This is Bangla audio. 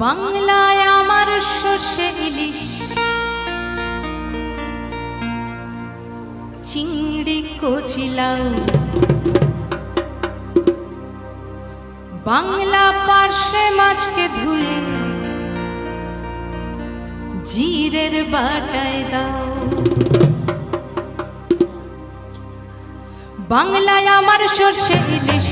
বাংলায় আমার সর্ষে ইলিশ, চিংড়ি কচিলাও, বাংলা পার্শে মাছকে ধুয়ে জিরের বাটায় দাও। বাংলায় আমার সর্ষে ইলিশ।